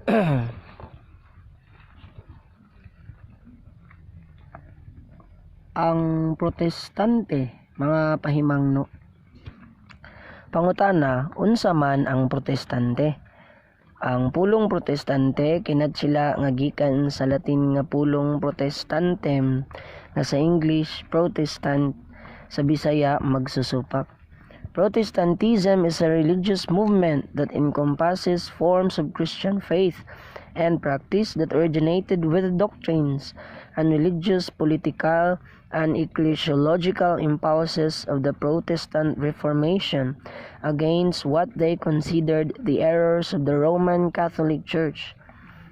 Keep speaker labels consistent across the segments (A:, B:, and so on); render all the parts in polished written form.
A: Ang protestante, mga pahimangno. Pangutana, unsa man ang protestante? Ang pulong protestante kinat sila nga gikan sa Latin nga pulong protestantem, nga sa English Protestant, sa Bisaya magsusupak. Protestantism is a religious movement that encompasses forms of Christian faith and practice that originated with doctrines and religious, political, and ecclesiological impulses of the Protestant Reformation against what they considered the errors of the Roman Catholic Church.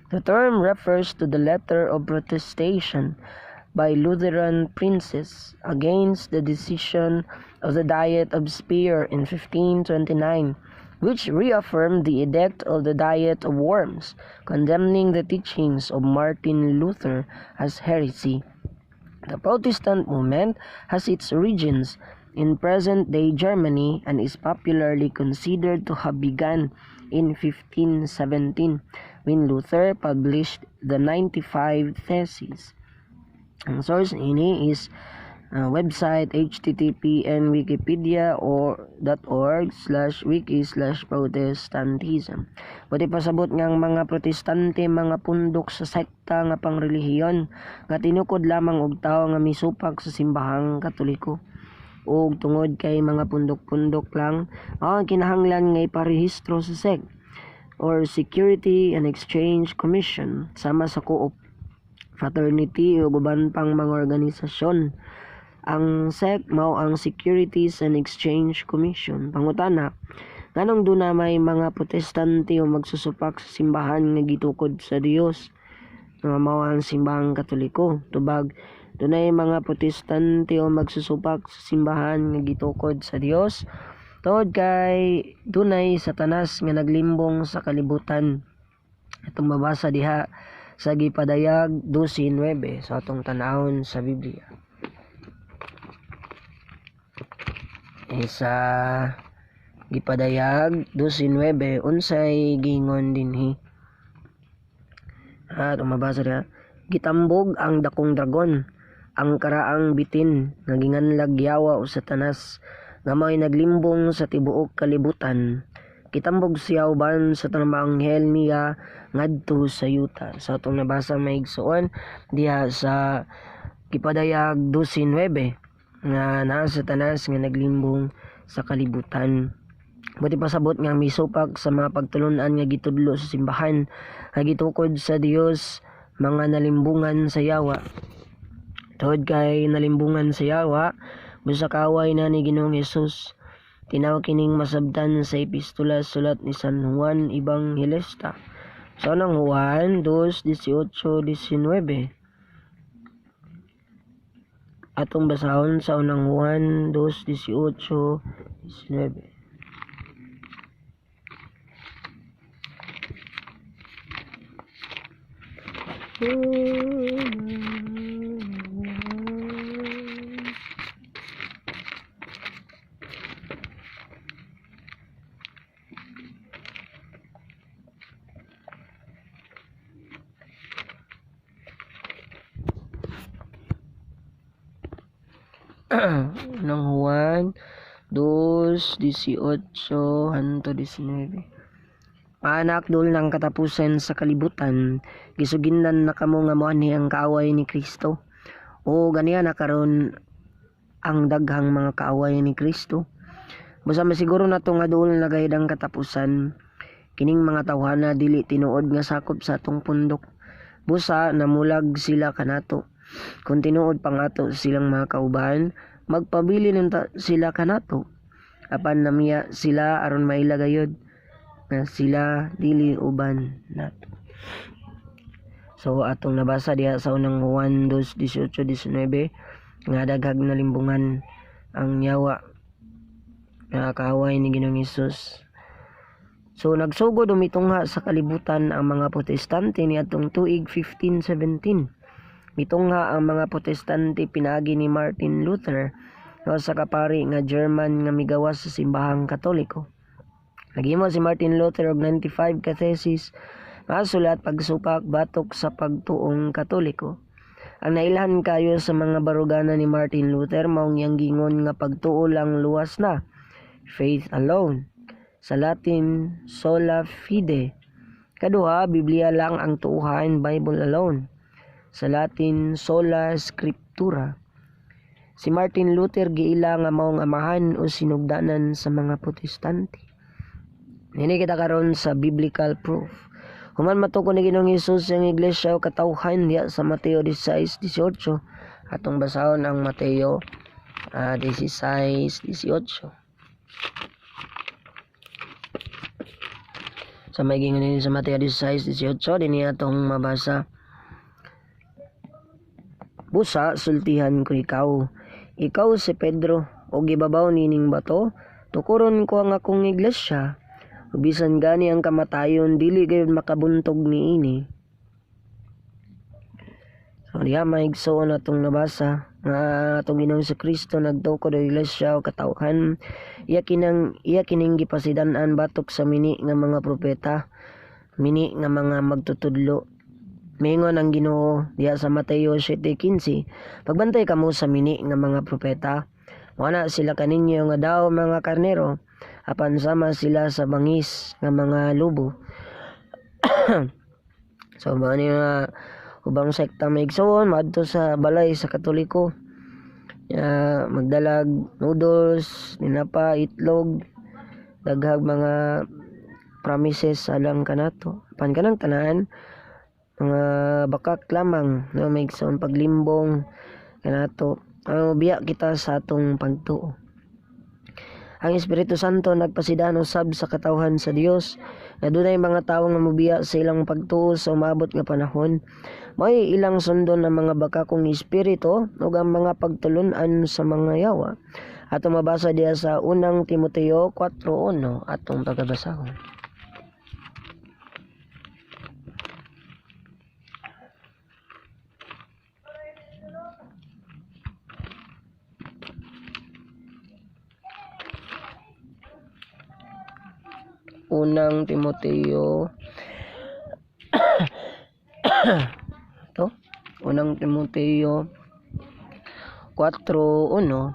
A: The term refers to the letter of protestation by Lutheran princes against the decision of the Diet of Speyer in 1529, which reaffirmed the edict of the Diet of Worms, condemning the teachings of Martin Luther as heresy. The Protestant movement has its origins in present-day Germany and is popularly considered to have begun in 1517 when Luther published the 95 Theses. Ang source ini is website http://wiki.org/wiki/protestantism. Pwede pasabot ngang mga protestante mga pundok sa sekta nga pangrelihiyon nga tinukod lamang og tawo nga misupak sa simbahang Katoliko. Ug tungod kay mga pundok-pundok lang ang kinahanglan nga iparehistro sa SEC or Security and Exchange Commission sama sa co-op, fraternity o uban pang mga organisasyon. Ang SEC mao ang Securities and Exchange Commission. Pangutana, nganong duna may mga protestante o magsusupak sa simbahan nga gitukod sa Dios? Mao ang simbahang Katoliko. Tubag, dunay mga protestante o magsusupak sa simbahan nga gitukod sa Dios tungod kay dunay Satanas nga naglimbong sa kalibutan. Itong mabasa diha sa Gipadayag 12:9 sa atong tan-awon sa Biblia. Sa Gipadayag 12:9 unsay gingon dinhi? Mabasa diha, gitambog ang dakong dragon, ang karaang bitin nga ginganlag yawa o Satanas nga may naglimbong sa tibuok kalibutan. Kitambog siya uban sa tanang anghel niya ngadto sa yuta. Sa atong nabasa maigsuon diha sa Gipadayag 12:9 nga naa Satanas nga naglimbong sa kalibutan. Buti pasabot nga misupak sa mga pagtulunan nga gitudlo sa simbahan nga gitukod sa Dios, mga nalimbungan sa yawa. Tungod kay nalimbungan sa yawa, busa kaway na ni Ginoong Hesus. Tinaw kining masabtan sa epistola sulat ni San Juan Evangelista. Sa unang Juan 2:18-19. Atong basahon sa unang Juan 2:18-19. Unang Juan 2:18-19. Anak dul ng katapusan sa kalibutan, gisugindan na kamo nga moanhi ang kaaway ni Kristo. O ganiya na karon ang daghang mga kaaway ni Kristo. Busa masiguro nato nga dul nagahidang katapusan, kining mga tawhana dili tinuod nga sakop sa atong pundok. Busa namulag sila kanato. Kung tinuod pangato silang mga kauban, magpabili sila kanato. Apan namiya sila aron mailagayod na sila dili uban nato. So atong nabasa diha sa unang Juan 2:18-19 nga daghag na limbungan ang yawa nga kaaway ni Ginoong Hesus. So nagsugod umitungha sa kalibutan ang mga protestante niadtong tuig 1517. Mitungha ang mga protestante pinaagi ni Martin Luther nga sa kapari nga German nga migawas sa simbahang Katoliko. Naghimo si Martin Luther og 95 ka thesis Masulat pagsupak batok sa pagtuong Katoliko. Ang nailhan kayo sa mga barugana ni Martin Luther maong yang gingon nga pagtuo lang luwas na, faith alone. Sa Latin, sola fide. Kaduha, Biblia lang ang tuuhan, Bible alone. Sa Latin, sola scriptura. Si Martin Luther giila nga maong amahan o sinugdanan sa mga Protestante. Nini kita karon sa biblical proof. Human matuko ni Ginoong Hesus ang iglesia o katawhan diya sa Mateo 16:18. Atong basahon ang Mateo 16:18. Sa may gingon sa Mateo 16:18 dinhi atong mabasa. Busa sultihan ko ikaw si Pedro, o gibabaw nining bato, tukuron ko ang akong iglesia. Bisan gani ang kamatayon, dili gayud makabuntog niini. So diha maigsoon atong nabasa nga atong Ginoong Kristo nagtukod og iglesia o katawhan. Iya kining gipasidan-an batok sa mini nga mga propeta, mini nga mga magtutudlo. Mingon ang Ginoo diha sa Mateo 7:15, pagbantay kamo sa mini nga mga propeta, wala sila kaninyo nga daw mga karnero, apan sama sila sa bangis nga mga lobo. So mani nga ubang sekta maigsoon madto sa balay sa Katoliko. Magdalag noodles, ninapa, itlog, daghag mga promises alang kanato. Apan kanang tanan mga bakak lamang na maigsoon paglimbong kanato. Biya kita sa atong pagtuo. Ang Espiritu Santo nagpasidan usab sa katawhan sa Dios na dunay mga tawo nga mobiya sa ilang pagtuo sa umabot nga panahon. May ilang sundon ng mga bakakong espiritu ug ang mga pagtulun-an sa mga yawa. Atong mabasa diya sa unang Timoteo 4:1 atong pagabasahon. Unang Timoteo to Unang Timoteo 4:1.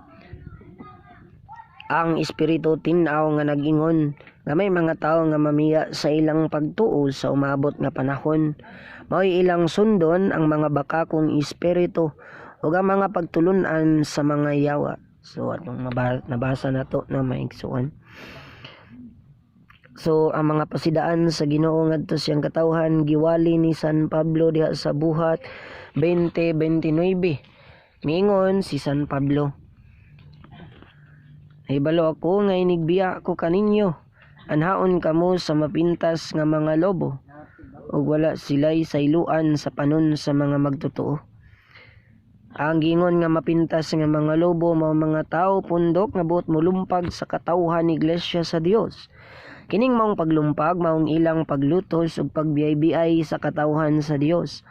A: Ang espiritu tin-aw nga nagingon nga may mga tawo nga mamiya sa ilang pagtuo sa umabot nga panahon. Mao'y ilang sundon ang mga bakakong espiritu ug ang mga pagtulun-an sa mga yawa. So atong nabasa nato na maigsuon. So ang mga pasidaan sa Ginoo ngadto siyang katawhan giwali ni San Pablo diha sa buhat 20:29. Miingon si San Pablo, "Nahibalo ako nga inigbiya ko kaninyo, anhaon kamo sa mapintas nga mga lobo, ug wala sila'y sayluan sa panon sa mga magtotoo." Ang gingon nga mapintas nga mga lobo mao mga tao pundok nga buot mulumpag sa katawhan iglesia sa Dios. Kining maong paglumpag maong ilang paglutos ug pagbiyay-biyay sa katawhan sa Dios.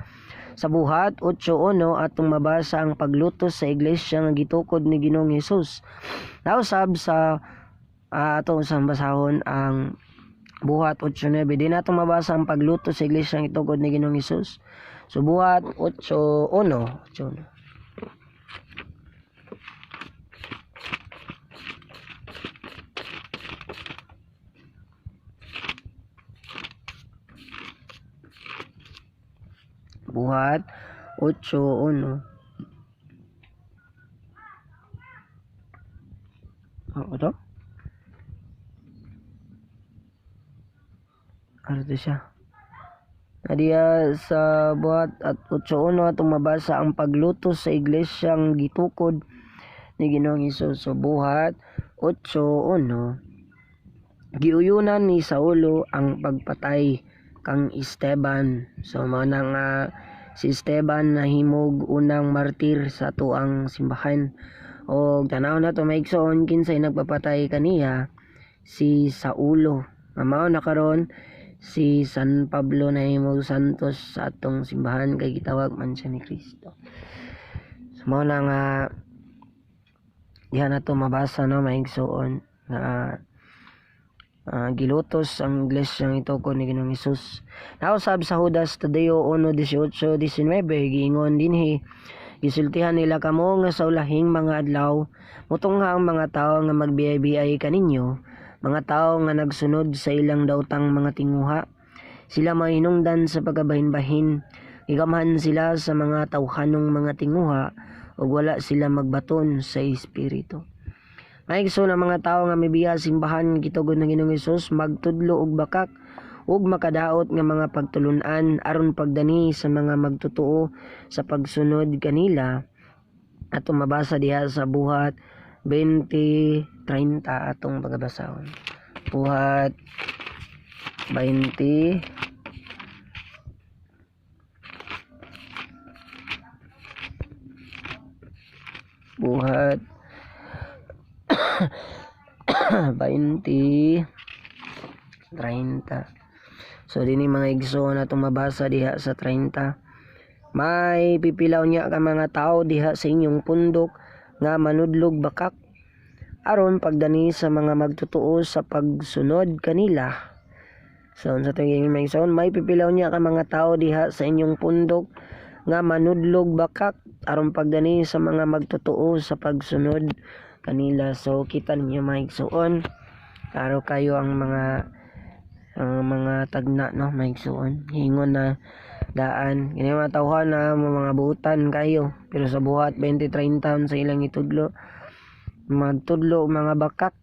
A: Sa buhat 8:1 atong mabasa ang paglutos sa iglesia nga gitukod ni Ginoong Hesus. Nausab sa atong basahon ang buhat 8:9 din atong mabasa ang paglutos sa iglesia nga gitukod ni Ginoong Hesus. So buhat 8:1. Buhat 8:1. Ito? Ano siya? Adiya sa buhat at 8:1 atong mabasa ang pagluto sa iglesyang gitukod ni Ginoong Hesus. So buhat 8:1. Giuyunan ni Saulo ang pagpatay kang Esteban. So mao nang si Esteban nahimog unang martir sa tuang simbahan. O tanaw na to maigsoon kinsay nagpapatay kaniya, si Saulo. Mao na karon si San Pablo nahimog santos sa atong simbahan kay gitawag man siya ni Kristo. So mao na nga diha na to mabasa no maigsoon na gilutos ang iglesia ng itukod ni Ginoong Hesus. Nausab sa Judas Tadeo 1:18-19 giingon dinhi, gisultihan nila kamo nga sa ulahing mga adlaw mutungha ang mga tawo nga magbiyay-biyay kaninyo, mga tawo nga nagsunod sa ilang daotang mga tinguha. Sila mahinungdan sa pagabahin-bahin, igamhan sila sa mga tawhanong mga tinguha, ug wala sila magbaton sa espiritu. Maigso na mga tawo nga mibiya simbahan gitugon ng Ginoong Hesus magtudlo og bakak ug makadaot nga mga pagtulun-an aron pagdani sa mga magtotoo sa pagsunod kanila. Atong mabasa diha sa Buhat 20:30 atong pagbasahon. Buhat 20 Buhat 20:30. So dinhi mga igsoon atong mabasa diha sa 30. May pipilaw niya ka mga tao diha sa inyong pundok nga manudlog bakak aron pagdani sa mga magtotoo sa pagsunod kanila. So sa tingin mga igsoon, may pipilaw niya ka mga tao diha sa inyong pundok nga manudlog bakak aron pagdani sa mga magtotoo sa pagsunod kanila. So kita ninyo mga igsoon, klaro kayo ang mga tagna no mga igsoon, hingon na daan kini mga tawhan na mga buutan kayo, pero sa Buhat 20:30 sa ilang itudlo magtudlo og mga bakak,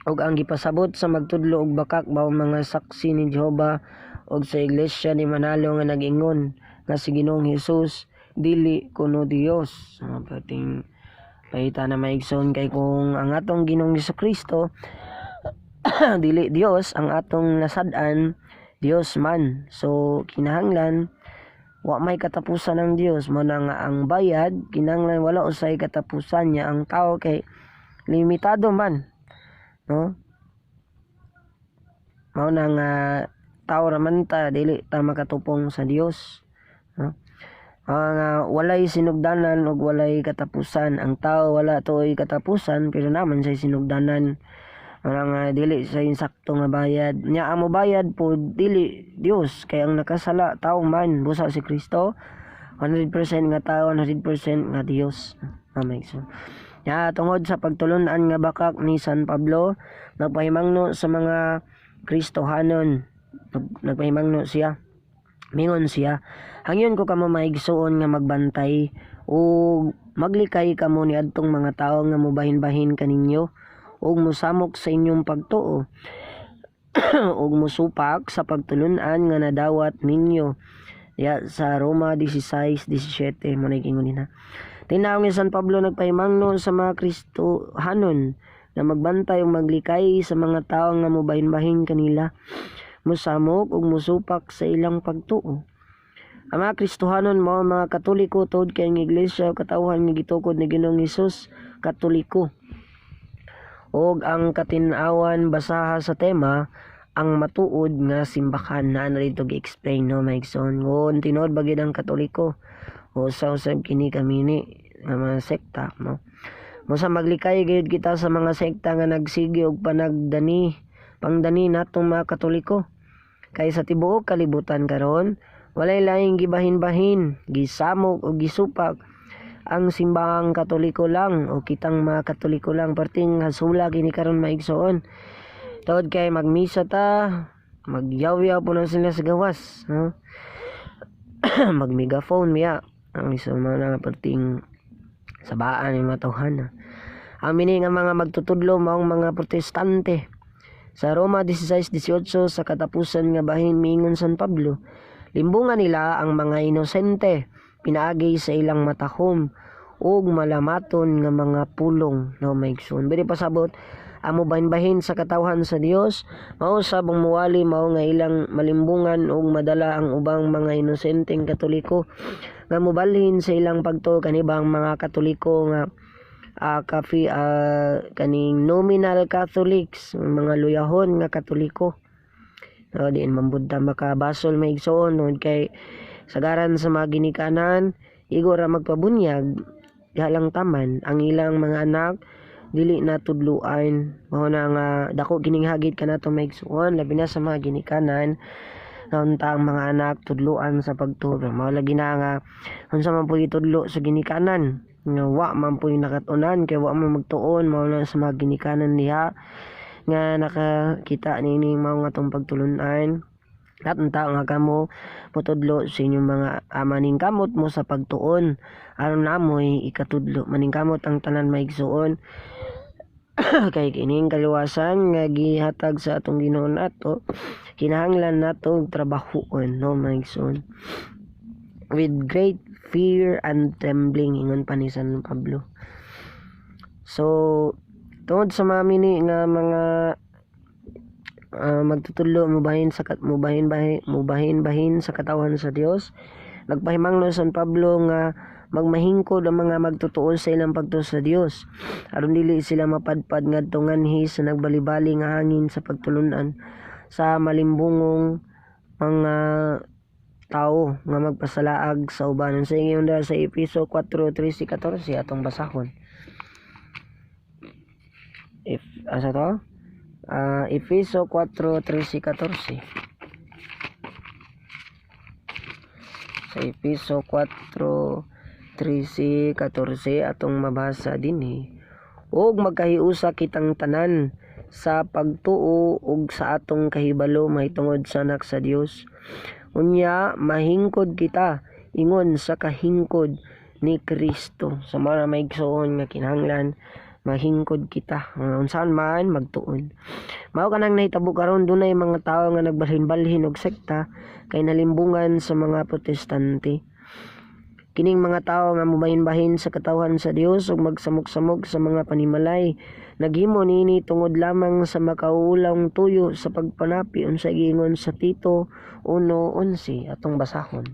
A: ug ang gipasabot sa magtudlo og bakak mao mga saksi ni Jehova ug sa iglesia ni Manalo nga nag-ingon nga si Ginoong Hesus dili kuno Dios. Pating pahita na maigsoon kay kung ang atong Ginoong Jesucristo dili Dios, ang atong nasad-an Dios man. So kinahanglan wa may katapusan ng Dios mo na nga ang bayad, kinahanglan wala usay katapusan niya. Ang tao kay limitado man, no? Mao na nga tao raman ta, dili ta makatupong sa Dios, no? Nga walay sinugdanan ug walay katapusan. Ang tao wala toy katapusan pero naman say sinugdanan. Nga dili sa insakto nga bayad nya, ang mobayad po dili Dios, kay ang nakasala tao man, busa si Kristo 100% nga tao, 100% nga Dios. So tungod sa pagtulunan nga bakak ni San Pablo, nagpahimangno sa mga Kristohanon, nagpahimangno siya, mingon siya, hangyon ko kamo maigsuon nga magbantay o maglikay kamo ni adtong mga tawo nga mobahin-bahin kaninyo ug mosamok sa inyong pagtuo ug mosupak sa pagtulunan nga nadawat ninyo. Ya sa Roma 16:17 mo nag-ingon na. Tinaw ni San Pablo nagpahimangno sa mga Kristohanon na magbantay ug maglikay sa mga tawo nga mobahin-bahin kanila, mosamok ug mosupak sa ilang pagtuo. Ang mga Kristohanon mao mga Katoliko tod kay ang iglesia katawhan nga gitukod ni Ginoong Hesus Katoliko. Og ang katin-awan basaha sa tema ang matuod nga simbahan na dito gi-explain no maigsoon. Ngon tinuod bagid ang Katoliko o sa usab kini kami ni nga mga sekta no. Musa maglikay gayud kita sa mga sekta nga nagsigi og pangdani natong mga Katoliko. Kay sa tibuok kalibutan karon walay laing gibahin-bahin, gisamok o gisupak ang simbahang Katoliko lang o kitang mga Katoliko lang. Parting hasula kini karon maigsoon. Tawad kay magmisa ta, magyaw-yaw po na sila sa gawas, no? Magmegaphone miya ang isa mga parting sabaan ng mga tawhan. Ang mini nga mga magtutudlo maong mga protestante. Sa Roma 16:18 sa katapusan nga bahin miingon San Pablo, limbungan nila ang mga inosente, pinaagi sa ilang matahom ug malamaton nga mga pulong no maigsoon. Bili pasabot ang mobahin-bahin sa katawhan sa Dios mao sa muwali mao nga ilang malimbungan ug madala ang ubang mga inosenteng Katoliko nga mobalhin sa ilang pagtuo kanibang mga Katoliko nga kaning nominal Catholics, mga luyahon nga Katoliko. No, diin mambudta makabasol maigsoon no kay sagaran sa mga ginikanan igor ra magpabunyag galang taman ang ilang mga anak dili na tudluan. Mao na nga dako kining hagit kanato maigsuon labi na sa mga ginikanan unta ang mga anak tudluan sa pagturo. Mao lagi na nga unsa man puy tudlo sa ginikanan nga wa man puy nakatunan kay wa man magtuon. Mao na sa mga ginikanan diha nga nakakita nini mao nga tong pagtulunan. At unta nga kamo mutudlo sa inyong mga maningkamot mo sa pagtuon aron namoy ikatudlo maningkamot ang tanan maigsuon. Kay kining kaluwasan nga gihatag sa atong Ginoo nato kinahanglan nato trabahoon no maigsuon with great fear and trembling ingon pa ni San Pablo. So tungod sa mga mini nga mga magtutudlo mubahin sa katawan sa Dios, nagpahimangno San Pablo nga magmahingkod ang mga magtutuo sa ilang pagtuo sa Dios aron dili sila mapadpad ngadto nganhi sa nagbalibali nga hangin sa pagtulunan sa malimbungong mga tao nga magpasalaag sa uban. Sa ingon sa Efeso 4:13-14 atong basahon. Efeso 4:13-14. Sa Efeso 4:13-14 atong mabasa dinhi. Og magkahiusa kitang tanan sa pagtuo ug sa atong kahibalo mahitungod sa anak sa Dios. Unya mahingkod kita ingon sa kahingkod ni Kristo. Sa mga maigsuon nga kinahanglan mahingkod kita unsaon man magtuon. Mao kanang nahitabo karon dunay mga tawo nga nagbalhin-balhin og sekta kay nalimbungan sa mga protestante. Kining mga tawo nga mubahin-bahin sa katawhan sa Dios ug magsamok-samok sa mga panimalay naghimo niini tungod lamang sa makauulang tuyo sa pagpanapi unsa giingon sa Tito 1:11 atong basahon.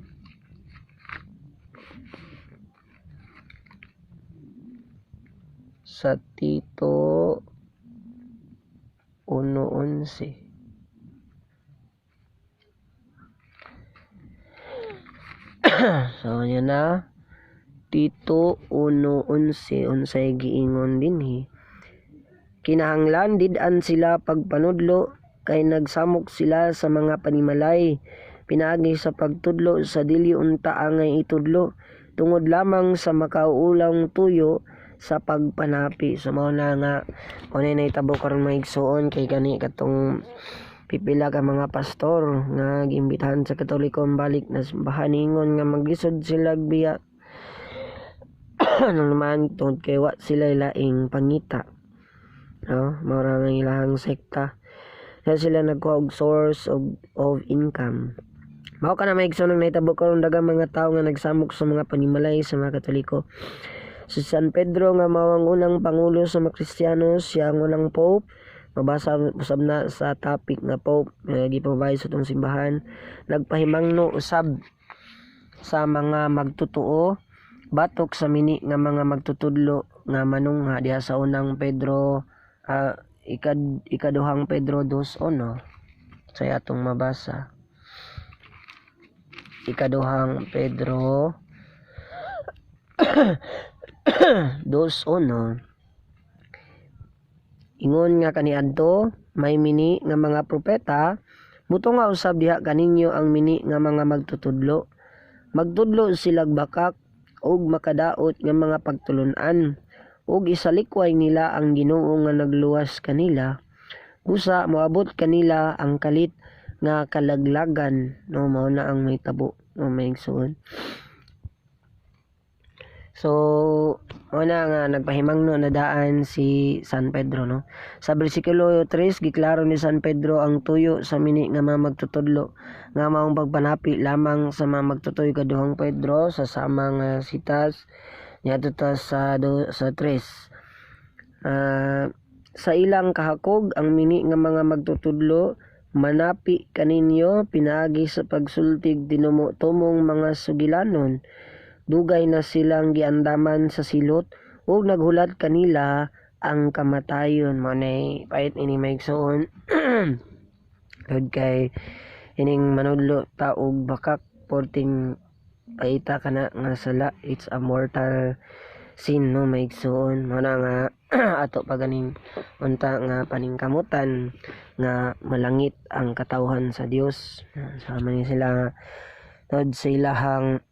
A: Sa Tito 1:11. So yan na Tito 1:11 unsay giingon dinhi. Kinahanglan did-an sila pagpanudlo kay nagsamok sila sa mga panimalay pinaagi sa pagtudlo sa dili unta angay itudlo tungod lamang sa makauulang tuyo sa pagpanapi. So mao na nga unay nahitabo karon maigsuon kay gani katong pipila ka mga pastor nga giimbitahan sa Katolikon balik na simbahan ingon nga maglisod sila biya ano naman tungod kay wa sila laing pangita. No, mao ra nga ilahang sekta. Kaya sila nagkuha og source of income. Mao ka na maigsuon ang nahitabo karon daghang mga tawo nga nagsamok sa mga panimalay sa mga Katoliko. Si San Pedro nga mao ang unang pangulo sa mga Kristiyano, siya ang unang pope. Mabasa usab na sa topic nga pope gipabay sa tong simbahan. Nagpahimangno usab sa mga magtutuo batok sa mini nga mga magtutudlo nga manungha diha sa unang Pedro ikaduhang Pedro 2:1 sa atong mabasa. Ikaduhang Pedro 2:1 ingon nga kaniadto may mini nga mga propeta mutunga usab diha kaninyo ang mini nga mga magtutudlo. Magtudlo silag bakak og makadaot nga mga pagtulunan ug isalikway nila ang Ginoo nga nagluwas kanila busa moabot kanila ang kalit nga kalaglagan. No, mao na ang may tabo no maigsuon. So una nga nagpahimangno na daan si San Pedro no. Sa bersikulo 3 giklaro ni San Pedro ang tuyo sa mini nga mga magtutudlo nga maong pagpanapi lamang sa mga magtutoy kaduhang Pedro sa samang sitas niadto ta sa 3. Sa ilang kahakog ang mini nga mga magtutudlo manapi kaninyo pinaagi sa pagsultig dinumutumong mga sugilanon. Dugay na silang giandaman sa silot ug naghulat kanila ang kamatayon. Manay pait ini maigsuon tod kay ining manudlo ta og bakak porting paita kana nga sala it's a mortal sin no maigsoon mo na nga ato paganing unta nga paningkamutan nga malangit ang katawhan sa Dios. Sama ni sila nga tod sa ilahang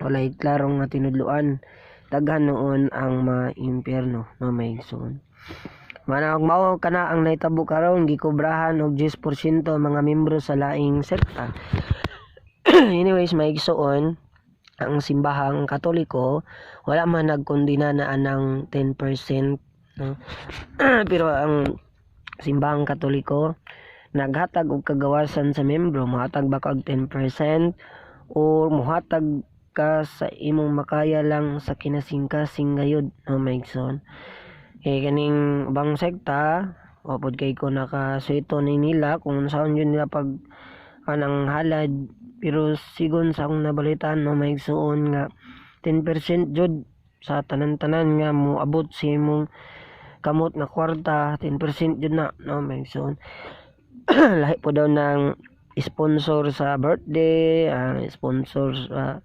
A: walay klarong nga tinudluan daghan noon ang mga impyerno no maigsoon. Manawag mao kana ang naitabo karon gikobrahan og 10% mga membro sa laing sekta. Anyways, maigsoon ang simbahang Katoliko wala man nagkondina na anang 10%, no? Pero ang simbahang Katoliko naghatag og kagawasan sa membro, mohatag ba kag 10% o mohatag ka sa imong makaya lang sa kinasingkasing gayud, no maigsoon. Kaning bang sekta wapod kay ko nakasweto ni nila kung saan yun nila pag anang halad, pero sigon sa akong nabalitaan no maigsuon nga 10% jud sa tanan-tanan nga moabot si imong kamot na kwarta, 10% jud na no maigsuon. Lahi po daw ng sponsor sa birthday, sponsor sa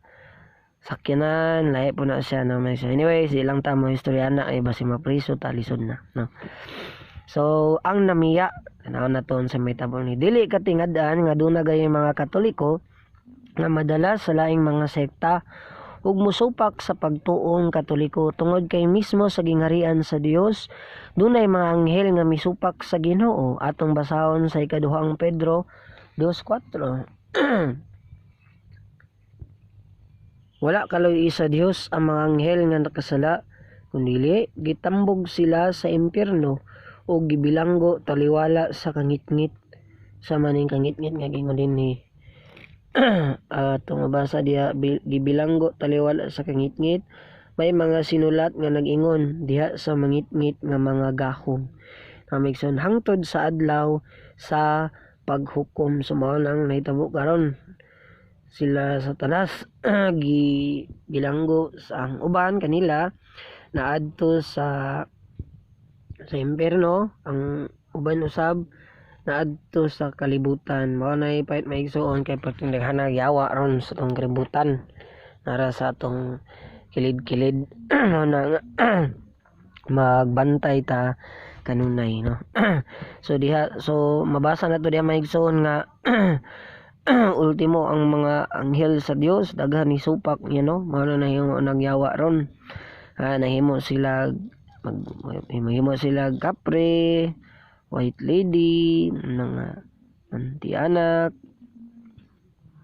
A: sakyanan, lahi po na siya no maigsuon. Anyways, ilang tamo istorya na ay basi mapriso talisod na no. So ang namiya na ton sa may tabang ni dili katingad-an nga duna gay mga Katoliko nga madalas sa laing mga sekta ug musupak sa pagtuong Katoliko tungod kay mismo sa gingharian sa Dios dunay mga anghel nga misupak sa Ginoo atong basahon sa ikaduhang Pedro 2:4. Wala kaloy sa Dios ang mga anghel nga nakasala kundi gitambog sila sa impyerno o gibilanggo taliwala sa kangitngit sa maning kangitngit nga gingon din ni mabasa diha gibilanggo taliwala sa kangitngit may mga sinulat nga nag-ingon diha sa mangitngit nga mga gahom kamigson hangtod sa adlaw sa paghukom sumao nang nahitabo karon sila Satanas gibilanggo sa ang uban kanila naadto sa impyerno, ang uban usab naadto sa kalibutan. Mao nay pait maigsuon kay pagtindaghan yawa ron sa tong kalibutan nara sa atong kilid-kilid na magbantay ta kanunay no. So mabasa na to diha maigsuon nga ultimo ang mga anghel sa Dios daghan ni supak niya no. Mao na nahimo nagyawa ron. Nahimo sila mahimo sila kapre, white lady, mga anti-anak,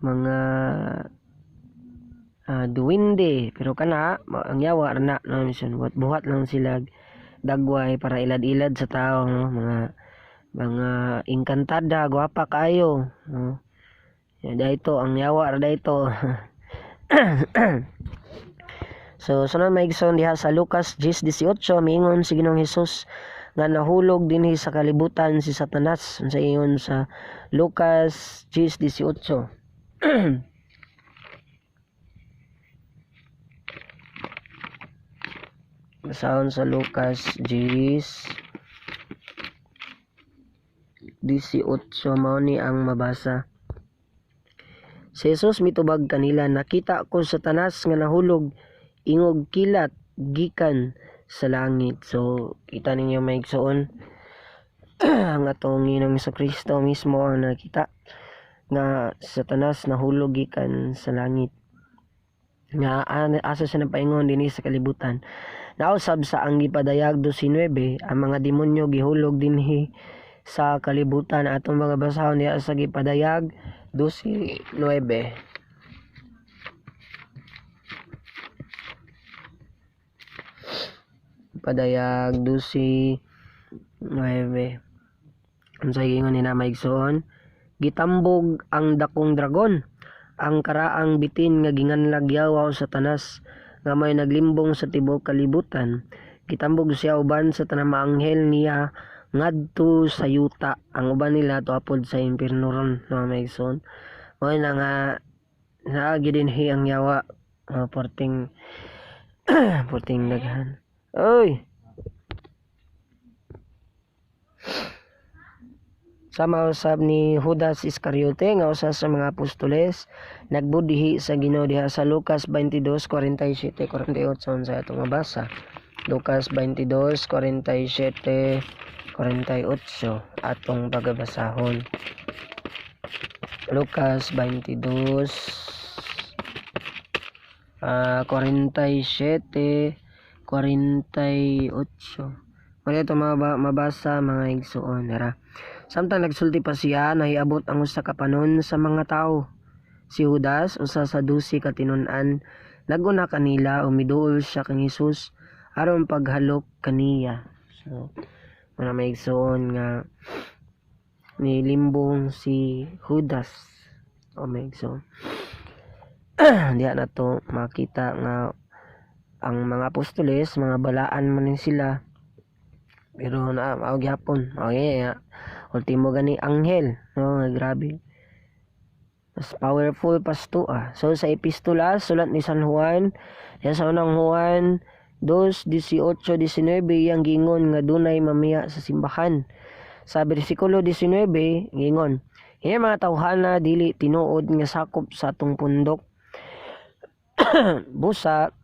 A: mga duwinde, pero kana ang yawa na no buhat lang sila dagway para ilad-ilad sa tao no? mga engkantada gwapa kayo no. Dahito ang yawa ra dahito. So sunod maigsoon diha sa Lucas 10:18 miingon si Ginoong Hesus nga nahulog dinhi sa kalibutan si Satanas sa ingon sa Lucas 10:18. Basahon sa Lucas 10:18 mao ni ang mabasa. Si Jesus mitubag kanila, nakita ko Satanas nga nahulog ingog kilat gikan sa langit. So kita ninyo maigsoon ang atong Ginoong Kristo mismo ang nakita nga Satanas nahulog gikan sa langit. Nga asa siya napaingon dinhi sa kalibutan. Nausab sa ang gipadayag 12 ang mga demonyo gihulog dinhi sa kalibutan atong mga basahon diha sa gipadayag 12:9. Padayag 12:9. Ang sagingon ni na maigsoon, gitambog ang dakong dragon, ang karaang bitin nga ginganlag yawa o Satanas nga may naglimbong sa tibuok kalibutan. Gitambog siya uban sa tanang mga anghel niya ngadto sa yuta. Ang uban nila tuapod sa impyerno ron na maigsoon. Mao na nga naagi dinhi ang yawa porting daghan. Oy. Sama usab ni Judas Iscariote nga usa sa mga apostoles nagbudihi sa Ginoo diha sa Lucas 22:47-48 sa atong mabasa. Lucas 22:47-48 atong pagbasahon. Lucas 22:47-48. Mali ito mabasa mga igsuon. Samtang nagsulti pa siya, nahiabot ang usa ka panon sa mga tao. Si Judas, usa sa 12 ka tinun-an, naguna kanila o miduol siya kang Hesus aron paghalok kaniya. So, may igsuon nga nilimbong si Judas. O may igsuon. Diya na to makita nga ang mga apostoles, mga balaan man sila. Pero mao gyapon. Ultimo gani anghel, no, grabe. Mas powerful pasto So sa epistola sulat ni San Juan, sa unang Juan 2:18-19 yang gingon nga dunay mamiya sa simbahan. Sa bersikulo 19 gingon, "Hini mga tawhana dili tinuod nga sakop sa atong pundok. Busa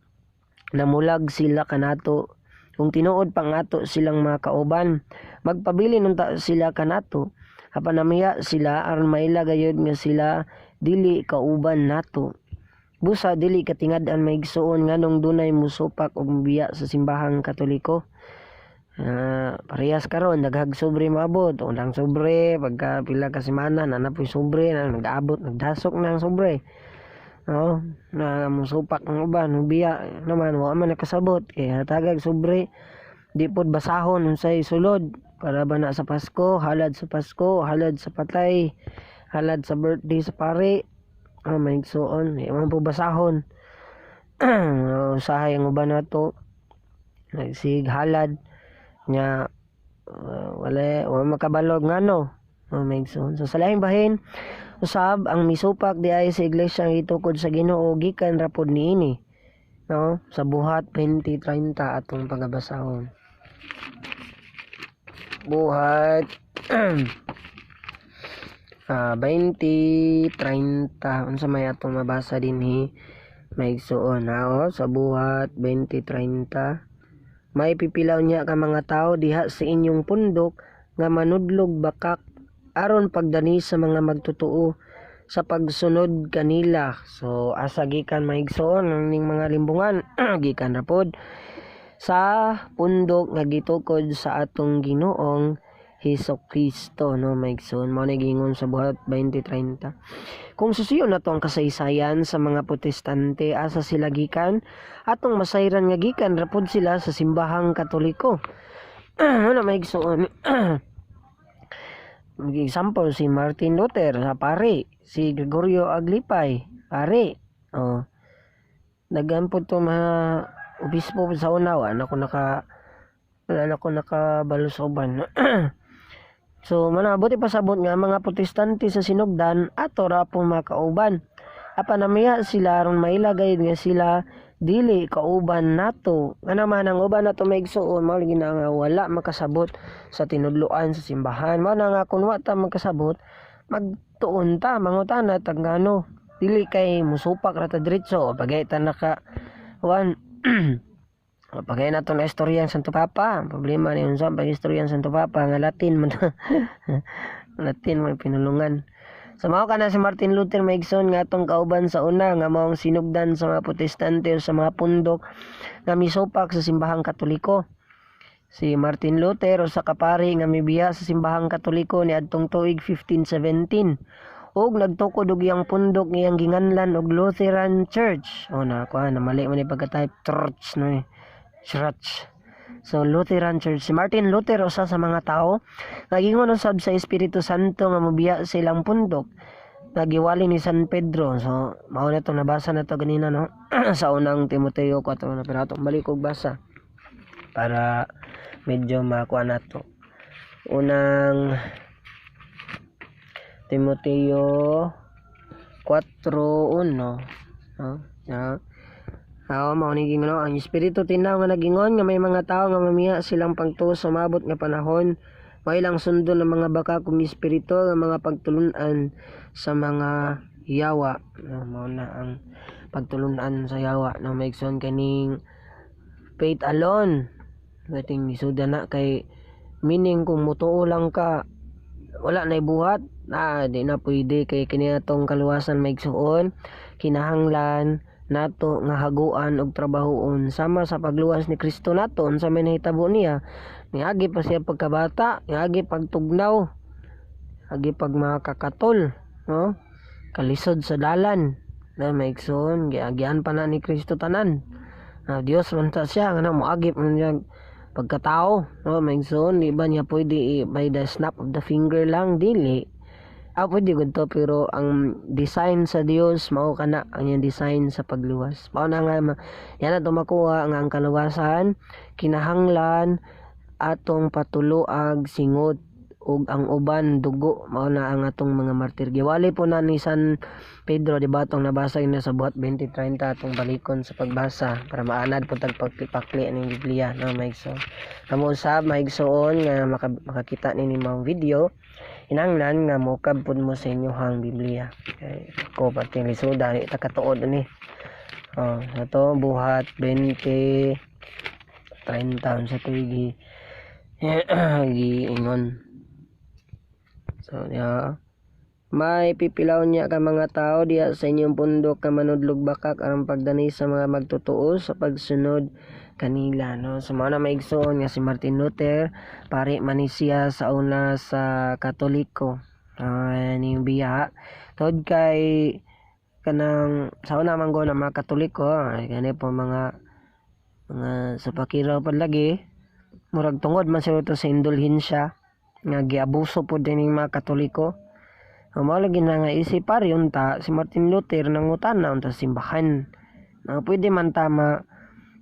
A: namulag sila kanato. Kung tinuod pang ato silang mga kauban, magpabili nunta sila kanato. Apan namiya sila aron maila gayud nga sila dili kauban nato. Busa dili katingad-an maigsuon nganong dunay musupak og biya sa simbahang Katoliko. Parehas karon daghag sobre maabot, unang sobre pagka pila ka semana nanapoy sobre na nag-abot nagdasok na ang sobre. No, na musupak ng uban, biya naman wa man nakasabot kaya tagag sobre di pod basahon unsay sulod para ba na sa Pasko, halad sa Pasko, halad sa patay, halad sa birthday sa pare. May igsuon, man po basahon. Usahay ang uban nato nagsig halad nya wala makabalog ngano. May igsuon. So sa lahing bahin usab ang misupak di ay sa iglesia ang itukod sa Ginoo gikan ra pod niini, no, sa Buhat 20:30 atong pagabasahon. Buhat 20:30 unsa may atong mabasa dinhi maigsuon sa Buhat 20:30 may pipilaw niya ka mga tao diha sa inyong pundok nga manudlog bakak aron pagdani sa mga magtutuo sa pagsunod kanila. So asa gikan maigsoon ning mga limbungan gikan ra pod sa pundok nga gitukod sa atong Ginoong Hesukristo, no, maigsoon mo nagingon sa Buhat 20:30. Kung susiyo na to ang kasaysayan sa mga protestante, asa sila gikan atong masayran nga gikan ra pod sila sa simbahang Katoliko. Ano maigsoon example si Martin Luther sa pare, si Gregorio Aglipay pare. Nagampod to mga obispo sa una wala ko nakabalusoban. So manabuti pasabot nga mga protestante sa sinugdan ato ra po makauban. Apan namiya sila aron mailagay nga sila dili kauban nato. Nga naman ang uban nato maigsuon mao nga wala makasabot sa tinudloan sa simbahan. Mao na nga kun wa ta magkasabot magtuon ta mangutana tag ngano dili kay musupak ra ta diretso pagay ta naka pagay na to na istorya ng Santo Papa. Ang problema ni unsa pag istorya ng Santo Papa nga Latin man. Latin may pinulungan. So mao kana si Martin Luther maigsoon nga atong kauban sa una nga maong sinugdan sa mga protestante o sa mga pundok nga misupak sa simbahang Katoliko. Si Martin Luther o sa kapari nga mibiya sa simbahang Katoliko ni adtong tuig 1517 ug nagtukod og iyang pundok ngiyang ginganlan og Lutheran Church. Na mali man ni pagka-type church no church. So Lutheran Church. Si Martin Luther usa sa mga tao nagingon usab sa Espiritu Santo nga mobiya sa ilang pundok nagiwali ni San Pedro. So mao na to nabasa na to ganina no sa unang Timoteo 4 na pero atong balik og basa para medyo makuha na to. Unang Timoteo 4:1 mao ni gingon ang Espiritu tinaw nga nagingon nga may mga tao nga mamiya silang pangtuos sumabot nga panahon Way lang sundo ng mga baka kung espiritu ng mga pagtulunan sa mga yawa. Mao na ang pagtulunan sa yawa na maigsoon kaning faith alone. Wating isuda na kay meaning kung mutuo lang ka wala na ibuhat di na pwede kay kini atong kaluwasan maigsuon kinahanglan nato nga haguan og trabahoon sama sa pagluwas ni Kristo nato unsa may nahitabo niya niagi pa siya pagkabata niagi pagtugnaw agi pag makakatol no kalisod sa dalan na maigsoon giagian pa na ni Kristo tanan Dios man ta siya nga moagi man niya pagkatao no maigsoon di ba niya pwede by the snap of the finger lang dili pwede gud to pero ang design sa Dios mao kana ang iyang design sa pagluwas mao na nga yan na makuha nga ang kaluwasan kinahanglan atong patuluag singot ug ang uban dugo mao na ang atong mga martir giwali po na ni San Pedro di ba atong nabasa na sa buhat 20:30 atong balikon sa pagbasa para maanad po tag pagpakli ning Biblia no maigsoon kamo usab maigsoon nga makakita nini mao video hinanglan nga mokab pud mo sa inyohang Biblia kay ko pati lisuda ni takatuod ni ato buhat 20:30 sa tuig giingon so may pipilaw niya ka mga tao diya sa inyong pundok ka manudlog bakak aron pagdani sa mga magtutuo sa pagsunod kanila no so mao na maigsoon nga si Martin Luther pare man ni siya sa una sa Katoliko ni biya tod kay kanang sa una man go na mga Katoliko kani po mga sa pakiraw palagi murag tungod man sila to sa indulhensya nga giabuso po din mga Katoliko mao lagi na nga isip paryon ta si Martin Luther nangutana unta simbahan na pwede man tama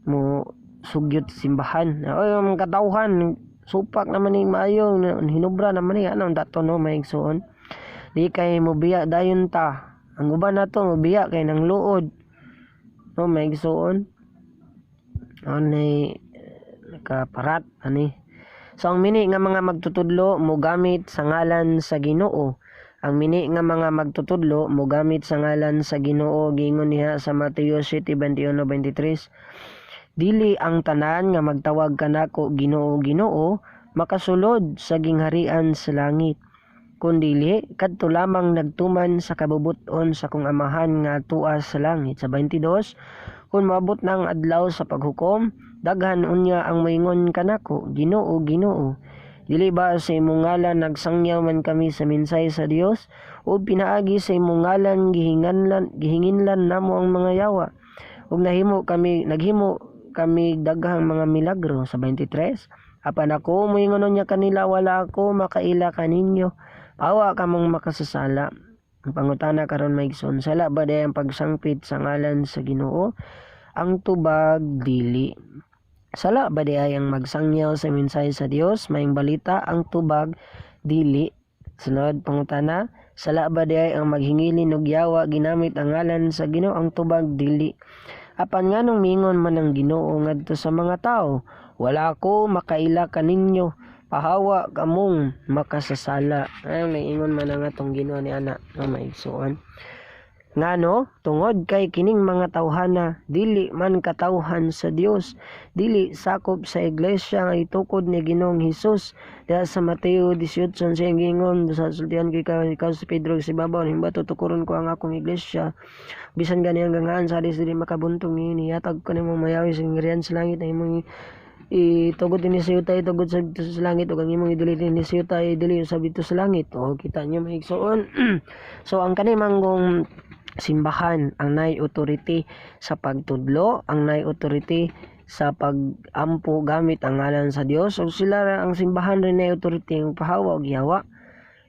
A: mo sugyot simbahan ang katawhan supak naman ni maayo hinubra naman ni ano dato no maigsoon di kay mo biya dayon ta ang uban nato mo biya kay nang luod no maigsoon anay nakaparat ani so ang mini nga mga magtutudlo mo gamit sa ngalan sa Ginoo ang mini nga mga magtutudlo mo gamit sa ngalan sa Ginoo giingon niya sa Mateo 7:21-23 dili ang tanan nga magtawag kanako Ginoo Ginoo makasulod sa gingharian sa langit kundili kadto lamang nagtuman sa kabubut-on sa kong amahan nga tuas sa langit sa 22 kung maabot na ang adlaw sa paghukom daghan unya ang moingon kanako Ginoo Ginoo dili ba sa imong ngalan nagsangyaw man kami sa minsay sa Dios o pinaagi sa imong ngalan gihinginlan namo ang mga yawa ug naghimo kami daghang mga milagro sa 23 apan ako moingon niya kanila wala ako makaila kaninyo awa kamong makasasala ang pangutana karon maigsoon sala ba day ang pagsangpit sa ngalan sa Ginoo ang tubag dili sala ba di ang magsangyaw sa minsay sa Dios maing balita ang tubag dili sunod pangutana sala ba di ang maghingilin og yawa ginamit ang ngalan sa Ginoo ang tubag dili apan nganong mingon man ang Ginoo ngadto sa mga tao wala ko makaila kaninyo pahawa kamong makasasala ay may ingon man ang atong Ginoo ni ana nga maigsuon ngano tungod kay kining mga tawhana dili man katawhan sa Dios dili sakop sa iglesia nga itukod ni Ginoong Hesus diha sa Mateo 18 sa gingon sa sultihan kay ikaw si Pedro si babaw himba tutukuron ko ang akong iglesia bisan gani hanggang sa dili makabuntong ni yatag ko nimo mayawi sa ngirian sa langit ay imong itugod din sa yuta itugod sa langit ug ang imong idili din sa yuta idili sa bito sa langit o kita nyo maigsoon so ang kanimanggong simbahan ang nay authority sa pagtudlo ang nay authority sa pagampo gamit ang ngalan sa Dios o sila ang simbahan rin nay authority ng pahawa og yawa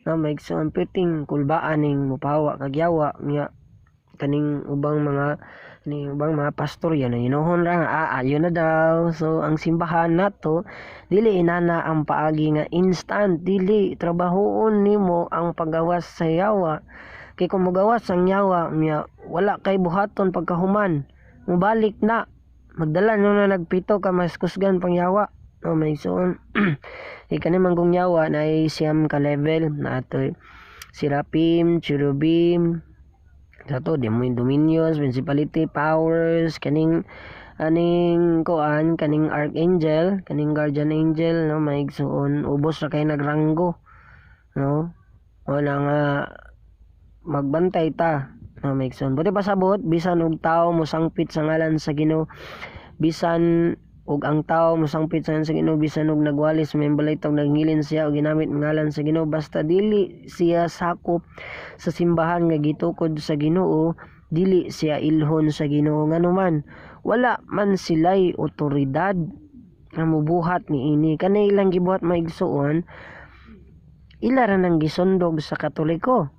A: na maigsoon piting kulbaan ning mopahawa kag yawa nga kaning ubang mga pastor yan inuhon ra nga ayo na daw so ang simbahan nato dili inana ang paagi nga instant dili trabahoon nimo ang paggawas sa yawa kay kung magawas ang yawa niya wala kay buhaton pagkahuman mubalik na magdala no na nagpito ka mas kusgan pang yawa no may igsoon. Ikani manggong yawa na ay siyam ka level na ato seraphim, cherubim, sato dominions, principality, powers, kaning kuan kaning archangel, kaning guardian angel, no may igsoon ubos ra kay nagranggo, no wala nga magbantay ta, no may igsoon. Buti pasabot bisan og tawo mosangpit sa ngalan sa Ginoo, bisan og ang tawo mosangpit sa ngalan sa Ginoo, bisan og nagwalis may balitog nagngilin siya og ginamit ang ngalan sa Ginoo, basta dili siya sakop sa simbahan nga gitukod sa Ginoo, dili siya ilhon sa Ginoo nganuman. Wala man sila'y otoridad na mubuhat ni ini. Kanay ilang gibuhat maigsuon, ila ra nang gisundog sa Katoliko.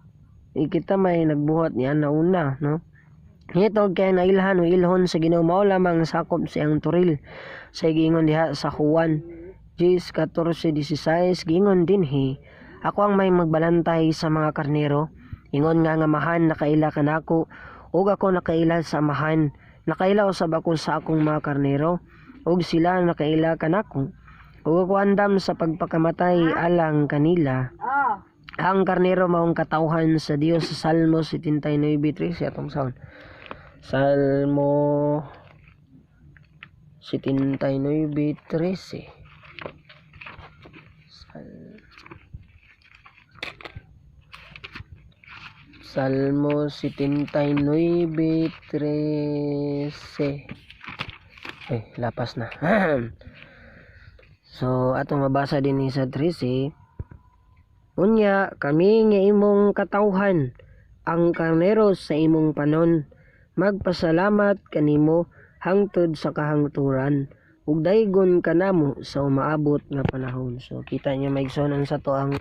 A: Kita may nagbuhat niya na una, no? Ito kaya nailhan o ilhon sa Ginoo, mao lamang sakop siyang turil. Sa gingon diha sa Juan 14:16, gingon dinhi, ako ang may magbalantay sa mga karnero. Ingon nga mahan nakaila kanako, ug ako nakaila sa mahan. Nakaila usab ako sa akong mga karnero, ug sila nakaila kanako. Ug ako andam sa pagpakamatay alang kanila. Ang karnero maong katawhan sa Dios sa Salmo 79:13 atong sound. Salmo 79:13. Salmo 79:13. Lapas na. So, atong mabasa din sa 13. Unya, kami nga imong katawhan, ang karnero sa imong panon, magpasalamat kanimo hangtod sa kahangturan, ug daygon kanamo sa umaabot nga panahon. So, kita niyo maigsoon sa to ang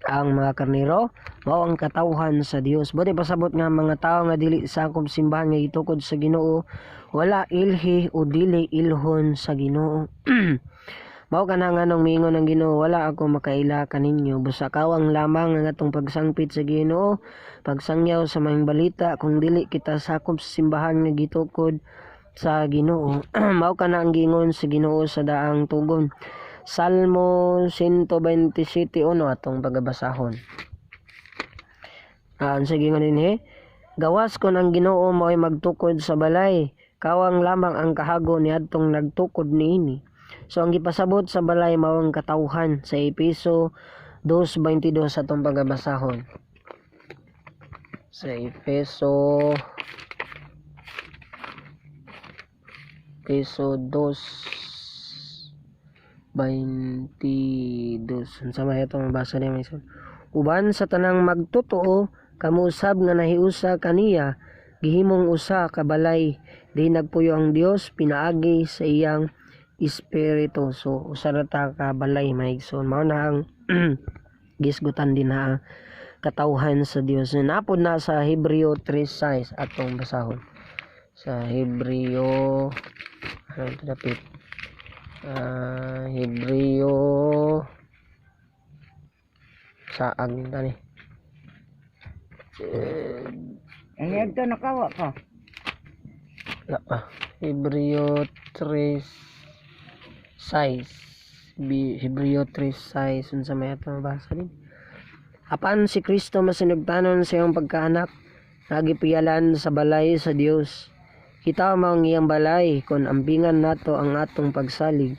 A: ang mga karnero mao ang katawhan sa Dios. Buti pasabot nga mga tao nga dili sakop simbahan nga gitukod sa Ginoo, wala ilhi o dili ilhon sa Ginoo. Mao kana nga nung miingon ang Ginoo, wala ako makaila kaninyo, busa kawang lamang ang atong pagsangpit sa Ginoo, pagsangyaw sa mga balita, kung dili kita sakop sa simbahan nga gitukod sa Ginoo. Mao kana ang gingon sa Ginoo sa daang tugon. Salmo 127:1 atong pagbasahon. Sige nga din gawas kon ang Ginoo mo'y magtukod sa balay, kawang lamang ang kahago ni adtong nagtukod niini. So ang gipasabot sa balay mao ang katawhan sa Efeso 2:22 atong pagbasahon. Sa Efeso 2:22. Unsa may itong mabasa niya may son. Uban sa tanang magtotoo, kamusab nga nahiusa kaniya, gihimong usa ka balay, di nagpuyo ang Dios pinaagi sa iyang espiritu. So usa ra ta ka balay maigsoon. Mao na ang gisgutan din na katawhan sa Dios. Napod na sa Hebreo 3:6 atong basahon. Sa Hebreo Hebreo saag tani.
B: Ayag to nakawa ka.
A: Hebreo 3:6. Hebreo 3:6 unsa may atong mabasa din. Apan si Kristo masinugtanon sa iyang pagkaanak, nagipiyalan sa balay sa Dios. Kita mao iyang balay kon ambingan nato ang atong pagsalig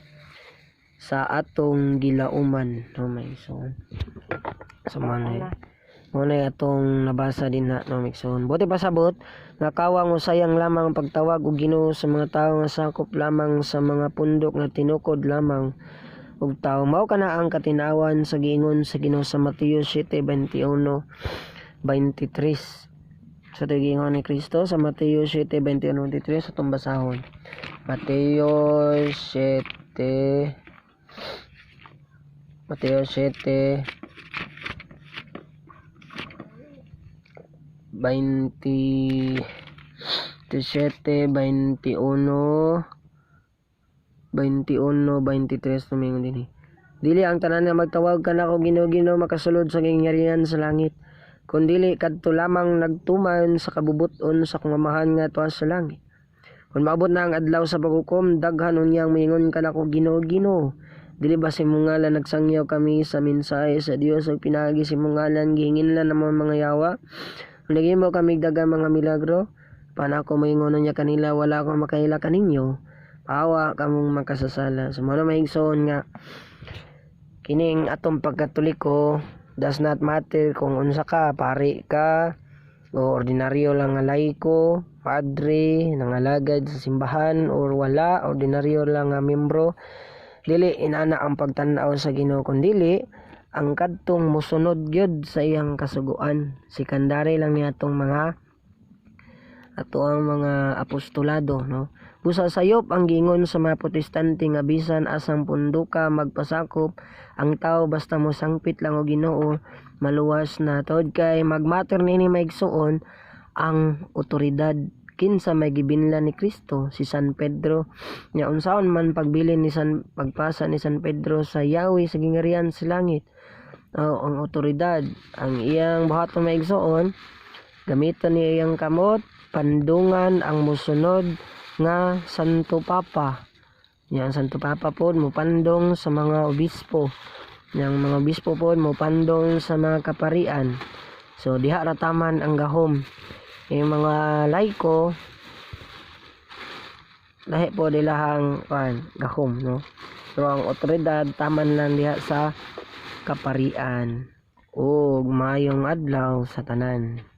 A: sa atong gilauman. No may son. So manay atong nabasa din na no mixon. Buti pasabot nga kawang usayang lamang pagtawag og Ginoo sa mga tawo nga sakop lamang sa mga pundok nga tinukod lamang og tawo. Mao kana ang katinawan sa giingon sa Ginoo sa Mateo 7:21-23. Sa tigingon ni Kristo sa Mateo 7:21-23 sa atong basahon. Mateo 7:21-23 tumingon din. Dili ang tanan nga magtawag kanako Ginoo Ginoo makasulod sa gingharian sa langit, kun dili kadto lamang nagtuman sa kabubuton sa kamamahan nga tuwa sa langit. Kung maabot na ang adlaw sa paghukom, daghan unyang mingon kanako Ginoo. Dili ba si ngalan nagsangyaw kami sa mensahe sa Dios ug pinagi si ngalan gihinginlan namon mga yawa. Kung nagimo kami daghang mga milagro, panako moingon niya kanila wala akong makaila kaninyo. Paawa kamong makasasala. Sumano maigsoon nga kining atong pagkatoliko does not matter kung unsa ka, pari ka o ordinaryo lang nga laiko, padre, nangalagad sa simbahan or wala, ordinaryo lang nga membro. Dili inana ang pagtan-aw sa Ginoo kundili ang kadtong mosunod gyud sa iyang kasuguan. Sikandari lang niatong mga ang mga apostolado, no. Busa sayop ang gingon sa mga protestante nga bisan asang punduka magpasakop ang tao basta mo sangpit lang og Ginoo maluwas na tod kay magmatter nini maigsuon ang otoridad kinsa may gibinlan ni Kristo si San Pedro nya unsaon man pagbilin pagpasa ni San Pedro sa yawi sa gingarihan sa langit. Ang otoridad ang iyang buhaton maigsuon gamiton ni iyang kamot pandungan ang musunod nga Santo Papa. Yang Santo Papa po mupandong sa mga obispo. Yang mga obispo po mupandong sa mga kaparian. So diha ra taman ang gahom. Yung mga laiko lahi po dilahang gahom, no. So ang otoridad taman lang diha sa kaparian. Ug maayong adlaw sa tanan.